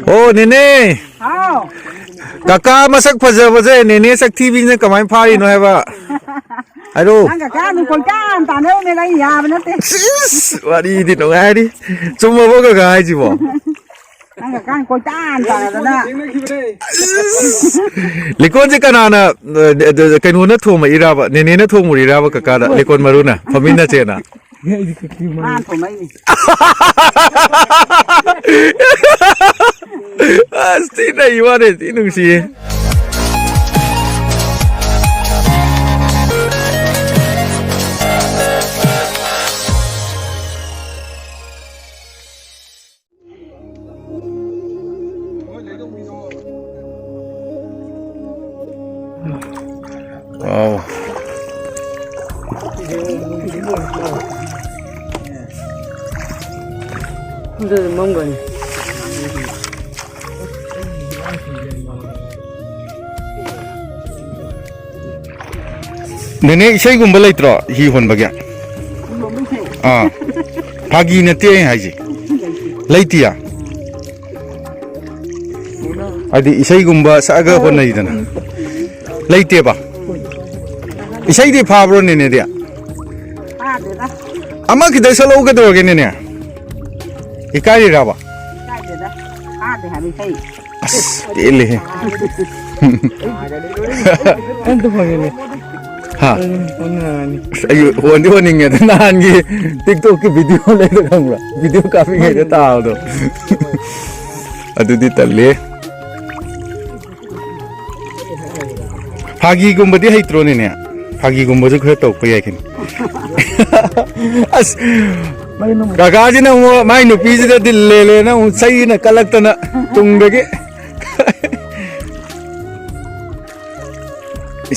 โอ้เนเน่กากามาสักพะเจอพะเจเนเน่สักทีวีเนี่ยกำไมพาดีหน่อยว่าไอ้ดูกากาเป็นคนจ้างตอนนี้ไม่ได้ยาเป็นนั่นเองว่าดีดิหนูไงดิจุ่มมาบอกกาไอ้จีบนั่นกากาคนจ้างตอนนั้นนะลิคนจะกันนะกันหัวนัททุ่มอีราบเนเน่นัททุ่มอีราบกากาลิคนมารู้นะพมินน่าเจนะบ้านผมไม่มีสติไหนวะเนี่ยที่หนุ่มสิว้าว这是蒙古的。เนเน่ใช่กุมบลัยตรอฮีฮอนบะแกพากีนเตียงไงจีไลตีอ่ะอดีใช่กุมบะสักคนไหนดันไลตีปะใช่ที่พาบรเนเน่เดียอามาคิดว่าสโลว์กันตัวกันเนี่ยอีกอะไรรับอ่ะเดี๋ยวเลยฮะอายุวันที่วันนี้เนี่ยนานกี่ติ๊กต็อกकी video ले तो कहूँगा वीडियो काफी है जो ताऊ तो अदुदी तल्ले भागी गुम्बदी है इत्रोने ने भागी गुम्बजो खुद तो कोई है कि अस काकाजी ना वो माय नुपीजी तो दिल ले ना उन सही ना कलक तो ना तुम देखे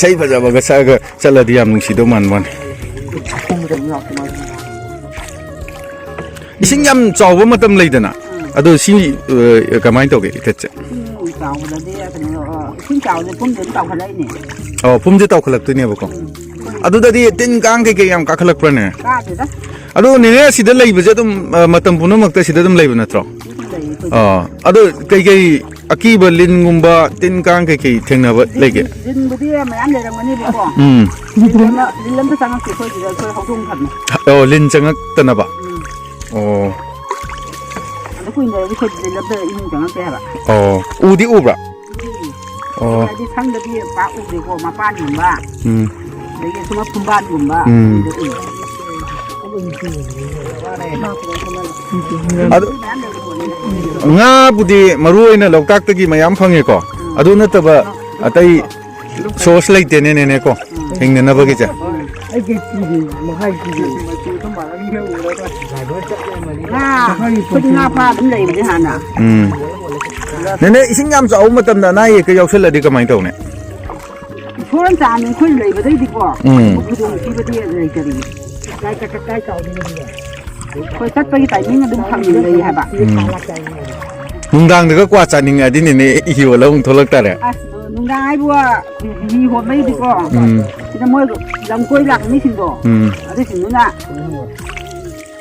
ใช่พระเจ้าบอกว่าก็จะละดียามนุ่งสีดมันวันสิ่งยำจ่อว่ามาทำอะไรกันนะอะดูสิ่งก็ไม่ต้องเกี่ยวกับเจ้าสิ่งจ่อเนี่ยผมจะต่อขลักเนี่ยอ๋อผมจะต่อขลักตัวเนี่ยบุกอะดูแต่ที่ตินกางเกี่ยมกับขลักปะเนี่ยอะดูเนี่ยสิ่งเดียวเลยบุจะต้องมาทำปุ่นมักแต่สิ่งเดียวเลยบุนะทรออ๋ออะดูเกี่ยอากีบลินกุมบะตินกางเกี่ยเทงนะบะเลยกี่ลินบุตรไม่อันเดียวกันนี่บุกลินภาษาอังกฤษเขาจะเขาทุ่งขันโอ้ลินจังก์ตันบะโอ้แล้วคุณเนี่ยวิเคราะห์ลินแล้วเบอร์อินจังก์แก่บะโอ้อูดิอูบะโอ้ที่ทั้งเดียวป้าอูดิโกมาป้านกุมบะเดี๋ยวสมมติคุมบ้านกุมบะงาบุตรมารู้ไอ้เนี่ยเราตักตะกี้มาย้ำฟังเองก็อะดูนั่นแต่ว่าแต่โซสไลท์เนี่ยก็เองเนี่ยนะบักจ้ะงาปลาเป็นไรไม่ทันอ่ะเนี่ยสิ่งยำจะเอามาทำได้ก็ยาวเสร็จแล้วดีก็ไม่ต้องเนี่ยพวกนั้นจานนึงคุยเลยไม่ได้ดีกว่าผู้ดูที่ประเทศอะไรกันดีใกล้เก่าดีคุยสักปีแต่นี่มันดึงทำอยู่เลยฮะบ่นุ่งดังเด็กก็กว่าจานิงอ่ะที่นี่หิวแล้วมึงทรกแต่เนี่ยนุ่งดังไอ้บัวมีหัวไม่ดีกว่าที่นั่นมั่วลำกล้วยหลักนี่สิบ่อะไรสินู่นน่ะ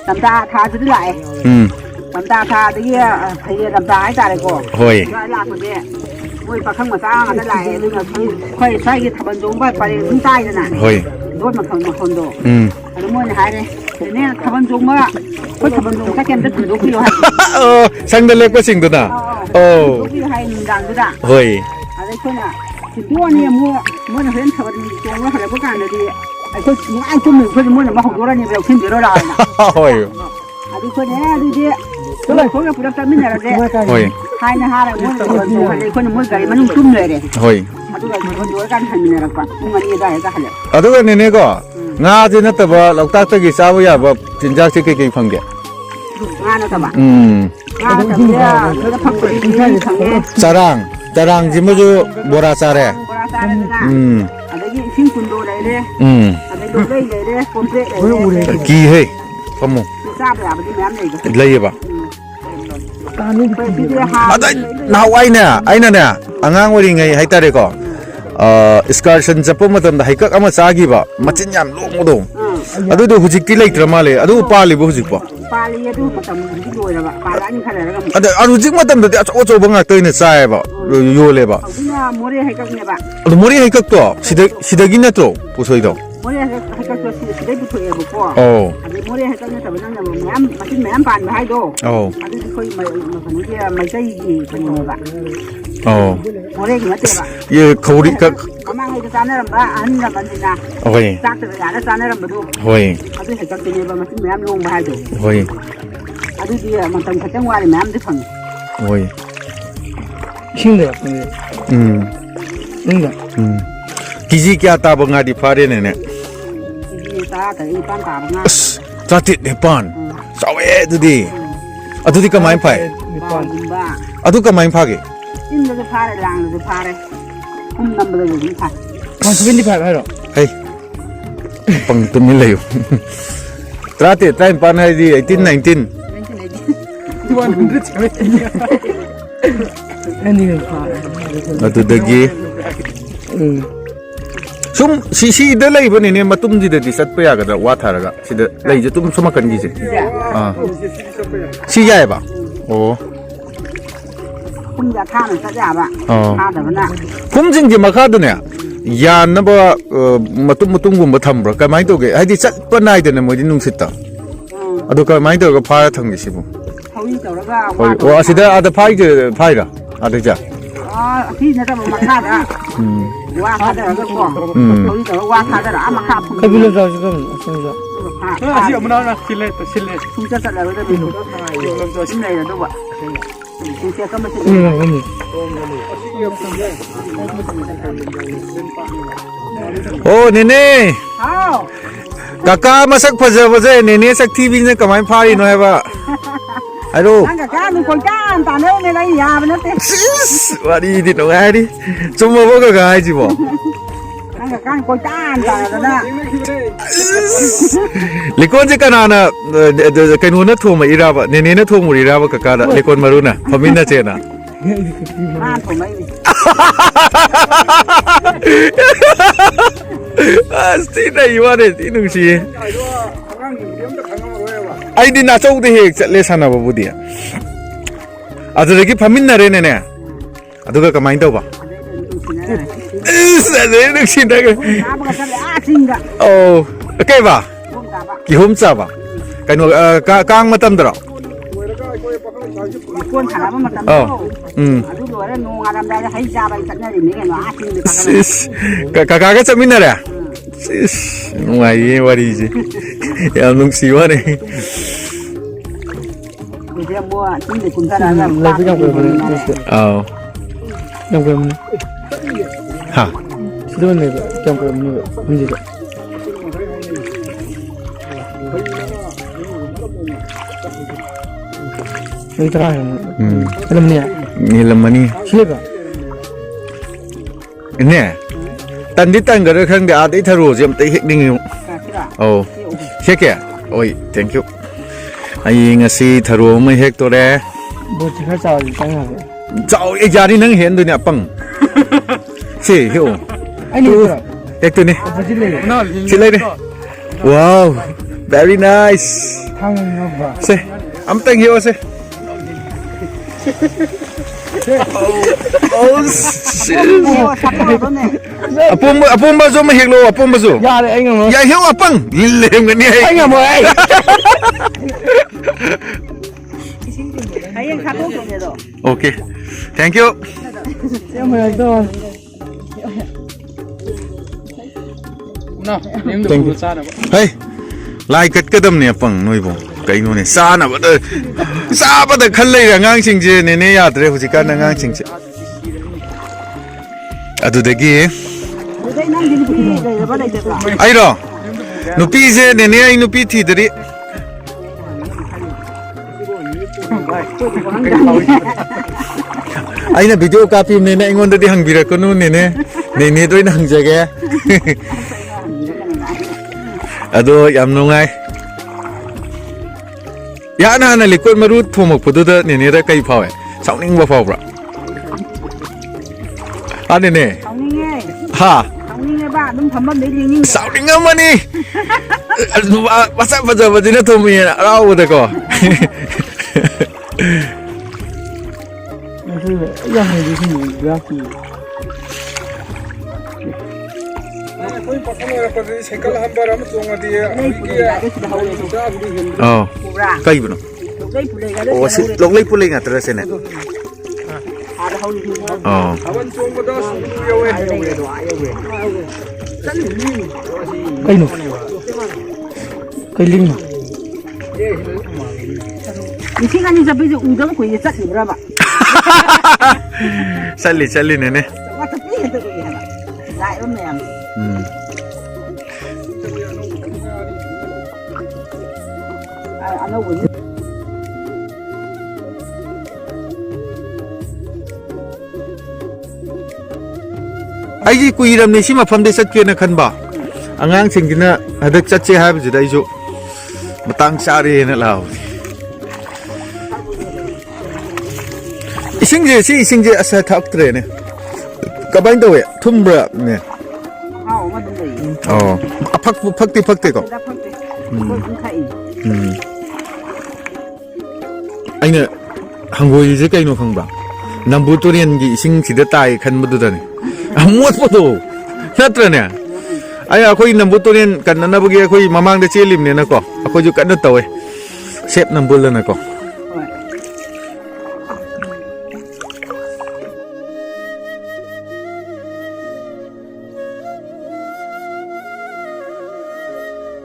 ตำตาทาจะได้ไหลตำตาทาที่ไอ้ตำตาให้ตาเลยก็เฮ้ยหลักคนเนี้ยมวยปลาข้างมาสร้างได้ไหลหรือค่อยใช้ทำบรรจุไปถึงใต้นั่นน่ะเฮ้ยรถมาคนดูอันนั้นมวยหายเลยเนี่ยทำบรรจุมาก็ทำบรรจุแค่แกมจะถือลูกพี่ให้ช่างเด็กก็สิ่งตัวน่ะโอ้ลูกพี่ให้ดังด้วยเฮ้ยอะไรคนอ่ะสิตัวเนี่ยมัวเห็นทำบรรจุว่าอะไรพวกการเลยดีไอ้คนไอ้จุ่มหนึ่งคนมัวมาหกตัวเนี่ยเราขึ้นเดี๋ยวเราได้นะเฮ้ยอันนี้คนเนี่ยดูดิตัวเลยคนเราพูดกันไม่ได้เลยเฮ้ยให้นะฮะมัวคนมัวไก่มันนุ่มชุ่มเลยเลยเฮ้ยอันนี้คนดูกันให้มันอะไรกันมันนี่ได้ก็ให้อันนี้เนี่ยก็งาที่นั่นแต่ว่าเราตักตะกี้สาวอย่าแบบจินจักที่กี่ฟังเดียงานนะบ่งานแต่เนี่ยเราจะพักผ่อนที่ไหนทั้งนี้จารางจิมจูบัวราซาเร่อันนี้ชิ้นคุณดูเลยเลยอันนี้ดูเลยเลยคนเร่เลยกี่เฮ้ยขโมยทราบแบบนี้แม่เลยเลยป่ะอะไรน่าไว้เนี่ยไอ้นั่นเนี่ยอ่างวันนี้ไงให้ตาเด็กก็สการ์ชันจะพูดมาตั้งแต่ให้ก็อามาสากีบ่มาจิ้นยำลูกมุดงอะดูดูหุ่นจิกที่เล็กทำมาเลยอะดูป้าเลยบุจิกป่ะ ปลาเลี้ยดูมาทำที่รวยแล้วปลาล้านนี่ขนาดแล้วก็ อันนู้นจริงมาตั้งแต่โอ้โจบังอ่ะตัวนี้ใช่ป่ะโยเลยป่ะ เอาที่ว่าโมเดลให้กับเนี่ยป่ะ อันนู้นให้ก็ตัวสิเดกินเนี่ยตัวผู้ช่วยตัว โมเดลให้กับตัวสิได้บุตรเองบุกพ่อ โอ้ อันนี้โมเดลให้กับเนี่ยแต่เป็นนั่งอย่างแม่มาที่แม่ปานมาให้ดู โอ้ อันนี้ค่อยมาขนมที่ไม่ใช่เป็นยังไงป่ะ โอ้ โมเดลเหมือนเดิมป่ะ เย่เขาดิก็ อามาให้จะจานอะไรบ้างอันนี้เราบันทึกนะ โอ้ย จากตัวอย่างแล้วจานอะไรมาดู โอ้ย อันนี้ให้กับตัวเนี่ยมาที่แม่ลงมาให้ดู โอ้ย อันนี้ที่มันทำขัดจังหวะเลยแม่ได้ฟัง โอ้ย 신데 근데 อืมกิจิแกตาบังอาดิฟาเรเนี่ย ที่ตาแต่อีปานตาบ้าง จัดติดเนปานสาวดูดิอะดูดิก็ไม่ไป บ้าบ้า อะดูก็ไม่พาเก อินจะพาเลยลางจะพาเลยคุ้มนำไปเลยอยู่ที่พัด 25 하러 เฮ้ยปังตุ้มนี่เลยตราติดตราปานให้ดี18 19 200 재밌냐 아니는 봐อะดูเด็กยี่ซุ่มซีเดลัยบนนี่มาตุ้มจีเดดิสัตไปยากระว่าทาระกะซีเดลัยจะตุ้มสมัครกันกี่สิซีใหญ่ปะโอ้ คุ้มจะฆ่าหรือสักอย่างป่ะฆ่าแต่วันน่ะ คุ้มจริงจริงมาฆ่าตัวเนี่ยยานนะบ่มาตุ้มกุมมาทำหรอก็ไม่ตัวเกให้ดิสัตปนายเดนมวยดินุ่งสิตาอะดูก็ไม่ตัวก็พายทั้งกี่สิบุ เขาวิ่งต่อแล้วก็ โอ้ยโอ้สิเดอาจจะพายจะพายละอาจจะจ้ะ อ๋อที่นี่จะมาฆ่าอ่ะว่าฆ่าได้แล้วก็ฟ้องเขาวิ่งต่อว่าฆ่าได้แล้วมาฆ่าพุ่ง 카빌로 가지고 신자 ฆ่า 시험 나나 실내 실내 พุ่งจะสัตว์แล้วจะเป็นชิ้นไหนนะด้วยคุณเจ้าก็ไม่ใช่ 언니 โอ้เนเน่ อ้าว กากามาสักพะเจาเจเนเน่สักทีวิ่งก็ไม่พายหน่อยป่ะไอ้ลูก นั่งกับก้ามีคนก้าตาเนื้อในไรยามันนั่นเอง ว่าดีดิน้องไอ้ดิจมมาบอกก็ไอ้จิบ่ นั่งกับก้าคนก้าตาแล้วนะ Likon je kana na kainu na thoma iraba ne na thomu iraba kakada likon maruna phaminna chena บ้านผมไม่มี asti na iwane tinung si ai din na chau de he chatle sana babu dia adure ki phaminna re ne aduga kamai do ba sa de nuk sin daน้ำมันก็จะอาจริงอ่ะ oh okay ba ร่วมตาบะ ki hom cha ba kainu kang matam dra กวนขามันมาตั้งโตดูดูแล้วงูงาดำได้ให้ยาไปสักหน่อยนี่ไงเนาะอาจริงเลย sis kaka chamina re sis ngai wari ji ya nung si wa ne เดี๋ยวมัวจริงเลยคุณท่านนะ 라이브 좀 보여주세요 oh 좀 보여주세요 ha 시도는 내가 좀 보여주세요 문제죠 여기 들어가요 그럼요 ni lamani 실례가 ne tan di tan ga khang de a dei tharo jem tai hek ding yu ที่ละ oh hek ya oi thank you ai ngasi tharo mai hek to re 뭐 지금 할 사람 있잖아요 chao e ja ni nang hen du ne pang si hiu 아니 이거 hek tu ne 버질래요 si lai ne wow very nice 당연히 봐 se am tang hiu se oh shit โอ้ชักตัวเนี่ย apom ba zo ma hek lo apom ba zo 야래 앵어 뭐 ya hiu apang lem ga ni ai 앵어 뭐 ไอ้ยังชักตัวเนี่ยหรอ okay thank you 뭐야 또 나 님도 못 사나 봐 hey lai kat kadam ne pang noi bo kai no ne sa na ba de sa ba de khal lai ngang sing je ne ne ya de hu ji ka na ngang sing je adu de gi ได้นั่งกินพี่เลยว่าได้จะกลับ ai ro nu pi je ne ne ai nu pi thi de ri ai na video ka pi ne ne ngon de di hang bi ra ko nu ne ne doi na hang je ge ado yam nu ngai ya na likon maru thomak phudu da ne ra kai phaw e sauning ba phaw bra ane ne เอานี่ไง ha เอา นี่ไงบ้าต้องทำแบบนี้นี่ สาวดิ้งมันนี่ภาษาภาษาภาษาทุ่มมีนะเราอุตก็ 那是让你就是你不要去。 oh kai bano lấy phụ lấy cái oh si lok lay puling atra sene ada hau ni oh Cây nổ. Cây linh nổ.你听看你这辈子五张鬼这你知道吧？ sali nene 我这辈子都厉害了，来了没有？ ano win ai kuiram ni sima famde satke na khanba angang singina hadak chatche ha bi jidai jo matang sari na law isingje asa thak tre ne kabain do we thumbra ne hao ma dum dei oh phakti ko da phakti ko kun khai aina hangoi je kaino khangba nambu torian gi ising sida tai khan madu da ne amot podo natra ne ai akhoi nambu torian kan na bugi akhoi mamang da chelim ne na ko akhoi ju kan na tawe sep nambu la na ko